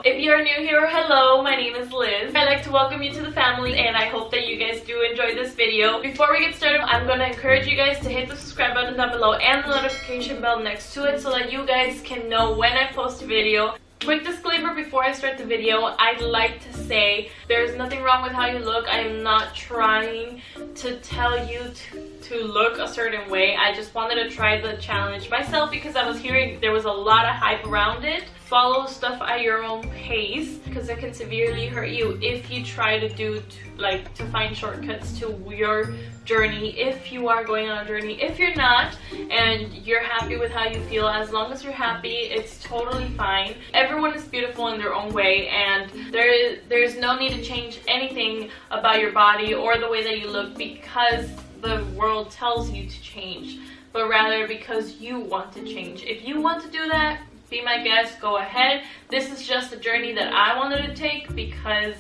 If you are new here, hello, my name is Liz. I'd like to welcome you to the family and I hope that you guys do enjoy this video. Before we get started, I'm going to encourage you guys to hit the subscribe button down below and the notification bell next to it so that you guys can know when I post a video. Quick disclaimer before I start the video, I'd like to say there's nothing wrong with how you look. I am not trying to tell you to look a certain way. I just wanted to try the challenge myself because I was hearing there was a lot of hype around it. Follow stuff at your own pace because it can severely hurt you if you try to find shortcuts to your journey. If you are going on a journey, if you're not and you're happy with how you feel, as long as you're happy, it's totally fine. Everyone is beautiful in their own way and there's no need to change anything about your body or the way that you look because the world tells you to change, but rather because you want to change. If you want to do that, be my guest, go ahead. This is just a journey that I wanted to take because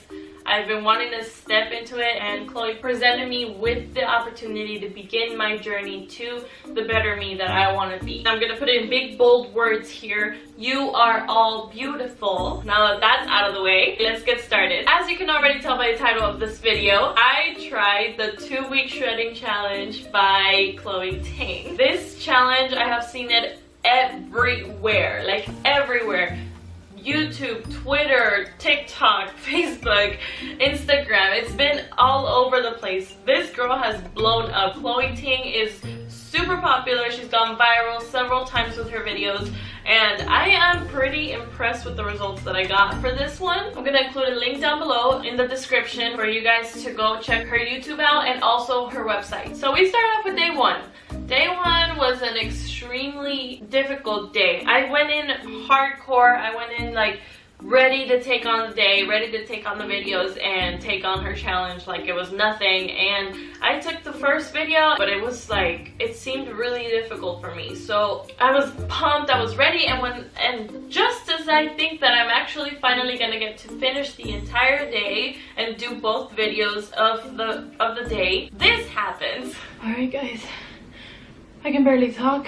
I've been wanting to step into it, and Chloe presented me with the opportunity to begin my journey to the better me that I want to be. I'm gonna put it in big bold words here. You are all beautiful. Now that that's out of the way, let's get started. As you can already tell by the title of this video, I tried the 2-week shredding challenge by Chloe Ting. This challenge, I have seen it everywhere, like everywhere. YouTube, Twitter, TikTok, Facebook, Instagram. It's been all over the place. This girl has blown up. Chloe Ting is super popular. She's gone viral several times with her videos, and I am pretty impressed with the results that I got for this one. I'm gonna include a link down below in the description for you guys to go check her YouTube out and also her website. So we start off with day one. Day one was an extremely difficult day. I went in hardcore. I went in like ready to take on the day, ready to take on the videos and take on her challenge like it was nothing. And I took the first video, but it was like, it seemed really difficult for me. So I was pumped, I was ready, and just as I think that I'm actually finally gonna get to finish the entire day and do both videos of the day, this happens. Alright guys, I can barely talk.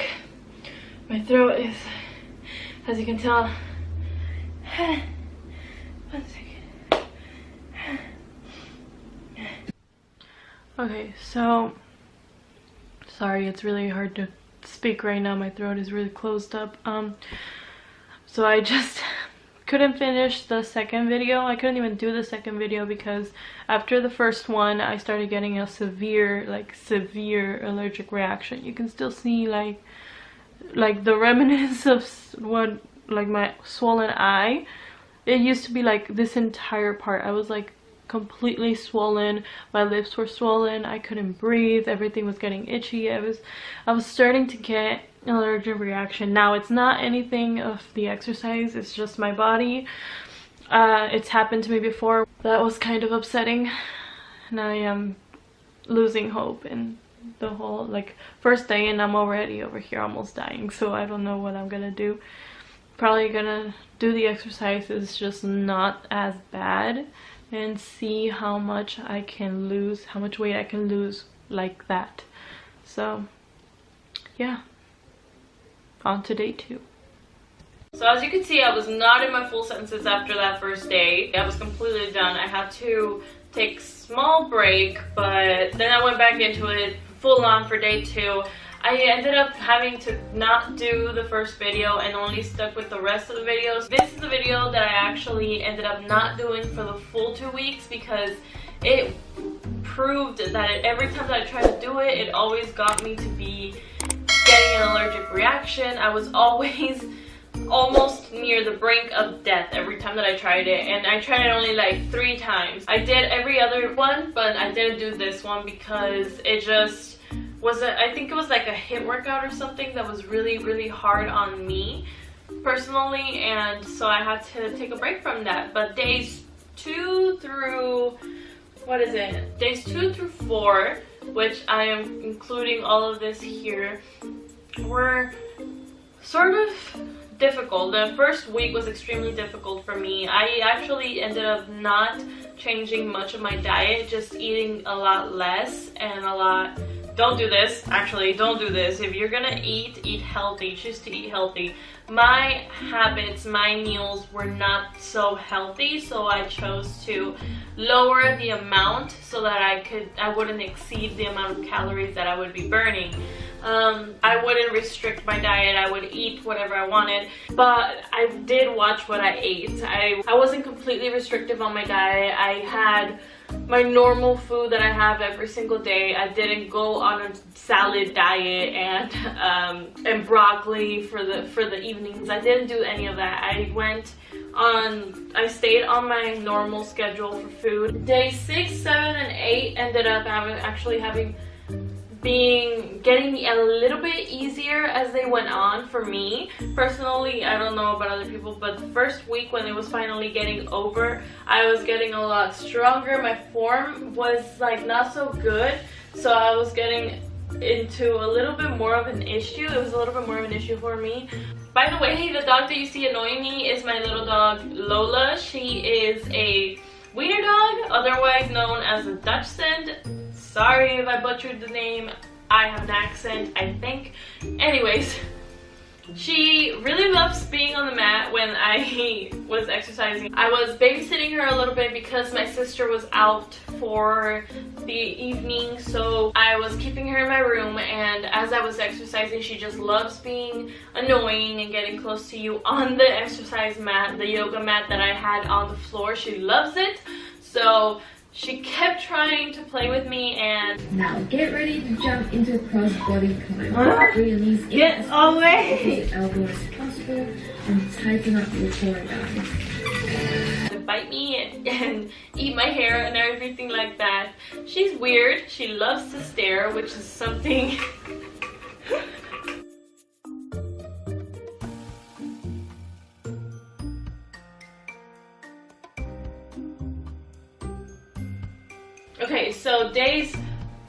My throat is, as you can tell. 1 second. Okay, so sorry, it's really hard to speak right now. My throat is really closed up. So I just couldn't finish the second video. I couldn't even do the second video because after the first one I started getting a severe allergic reaction. You can still see like the remnants of what, like my swollen eye. It used to be like this entire part. I was like completely swollen. My lips were swollen. I couldn't breathe. Everything was getting itchy. I was starting to get an allergic reaction. Now it's not anything of the exercise, it's just my body. It's happened to me before. That was kind of upsetting, and I am losing hope in the whole first day, and I'm already over here almost dying. So I don't know what I'm gonna do. Probably gonna do the exercises, just not as bad, and see how much I can lose, how much weight I can lose like that. So yeah, on to day 2. So as you can see, I was not in my full senses after that first day. I was completely done. I had to take a small break, but then I went back into it full on for day 2. I ended up having to not do the first video and only stuck with the rest of the videos. This is the video that I actually ended up not doing for the full 2 weeks because it proved that every time that I tried to do it, it always got me to be getting an allergic reaction. I was always almost near the brink of death every time that I tried it, and I tried it only like 3 times. I did every other one, but I didn't do this one because it just was I think it was like a HIIT workout or something that was really hard on me personally, and so I had to take a break from that. But days 2 through days 2 through 4, which I am including all of this here, were sort of difficult. The first week was extremely difficult for me. I actually ended up not changing much of my diet, just eating a lot less and a lot don't do this. Actually, don't do this. If you're gonna eat healthy. Choose to eat healthy. My habits, my meals were not so healthy, so I chose to lower the amount so that I wouldn't exceed the amount of calories that I would be burning. I wouldn't restrict my diet. I would eat whatever I wanted, but I did watch what I ate. I wasn't completely restrictive on my diet. I had my normal food that I have every single day. I didn't go on a salad diet and broccoli for the evenings. I didn't do any of that. I stayed on my normal schedule for food. Day 6, 7, and 8 ended up getting a little bit easier as they went on for me. Personally, I don't know about other people, but the first week when it was finally getting over, I was getting a lot stronger. My form was like not so good, so I was getting into a little bit more of an issue. It was a little bit more of an issue for me. By the way, the dog that you see annoying me is my little dog Lola. She is a wiener dog, otherwise known as a Dachshund. Sorry if I butchered the name. I have an accent, I think. Anyways, she really loves being on the mat when I was exercising. I was babysitting her a little bit because my sister was out for the evening, so I was keeping her in my room, and as I was exercising, she just loves being annoying and getting close to you on the exercise mat, the yoga mat that I had on the floor. She loves it, so she kept trying to play with me. And now get ready to jump into a cross-body climb. Bring your knees in get away! As elbows as possible and tighten up your core down. To bite me and eat my hair and everything like that. She's weird. She loves to stare, which is something Okay, so days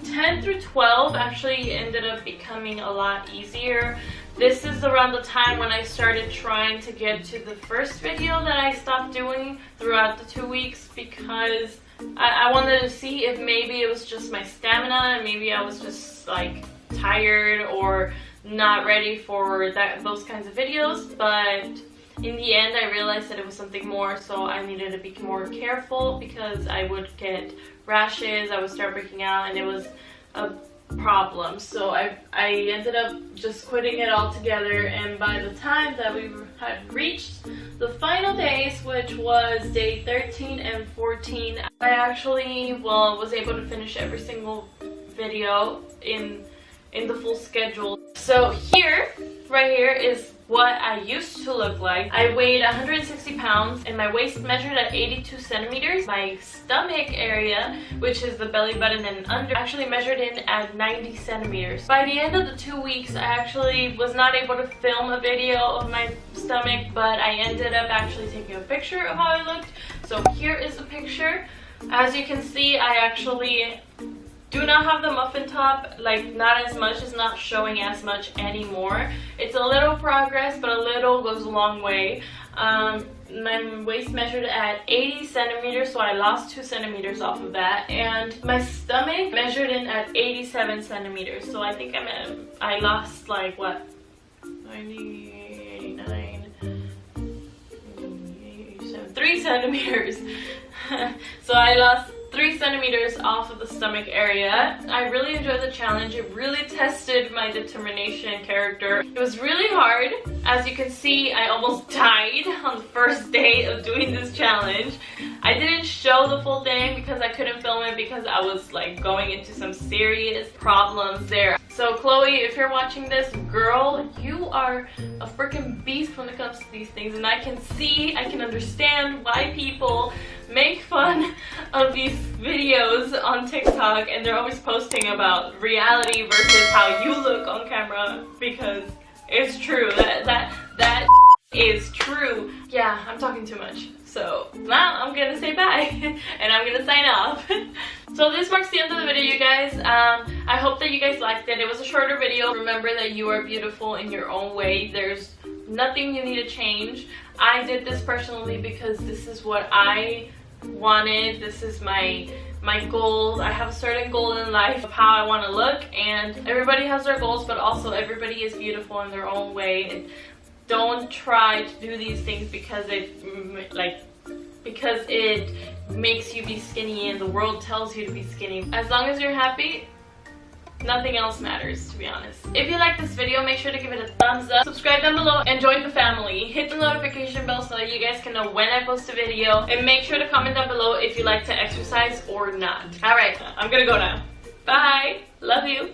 10 through 12 actually ended up becoming a lot easier. This is around the time when I started trying to get to the first video that I stopped doing throughout the 2 weeks, because I wanted to see if maybe it was just my stamina and maybe I was just like tired or not ready for those kinds of videos. But in the end, I realized that it was something more, so I needed to be more careful because I would get rashes, I would start breaking out, and it was a problem. So I ended up just quitting it altogether, and by the time that we had reached the final days, which was day 13 and 14, I actually, was able to finish every single video in the full schedule. So right here is what I used to look like. I weighed 160 pounds and my waist measured at 82 centimeters. My stomach area, which is the belly button and under, actually measured in at 90 centimeters. By the end of the 2 weeks, I actually was not able to film a video of my stomach, but I ended up actually taking a picture of how I looked. So here is the picture. As you can see, I actually do not have the muffin top, like not as much, it's not showing as much anymore. It's a little progress, but a little goes a long way. My waist measured at 80 centimeters, so I lost 2 centimeters off of that. And my stomach measured in at 87 centimeters, so I think I lost like what, 90, 89, 87, 3 centimeters. So I lost 3 centimeters off of the stomach area. I really enjoyed the challenge. It really tested my determination and character. It was really hard. As you can see, I almost died on the first day of doing this challenge. I didn't show the full thing because I couldn't film it because I was like going into some serious problems there. So Chloe, if you're watching this, girl, you are a freaking beast when it comes to these things, and I can understand why people make fun of these videos on TikTok, and they're always posting about reality versus how you look on camera, because it's true. That is true. Yeah, I'm talking too much. So now I'm gonna say bye and I'm gonna sign off. So this marks the end of the video, you guys. I hope that you guys liked it. It was a shorter video. Remember that you are beautiful in your own way. There's nothing you need to change. I did this personally because this is what I wanted. This is my goal. I have a certain goal in life of how I want to look, and everybody has their goals, but also everybody is beautiful in their own way. And don't try to do these things because it makes you be skinny and the world tells you to be skinny. As long as you're happy, nothing else matters, to be honest. If you like this video, make sure to give it a thumbs up, subscribe down below, and join the family. Hit the notification bell so that you guys can know when I post a video, and make sure to comment down below if you like to exercise or not. Alright, I'm gonna go now. Bye! Love you!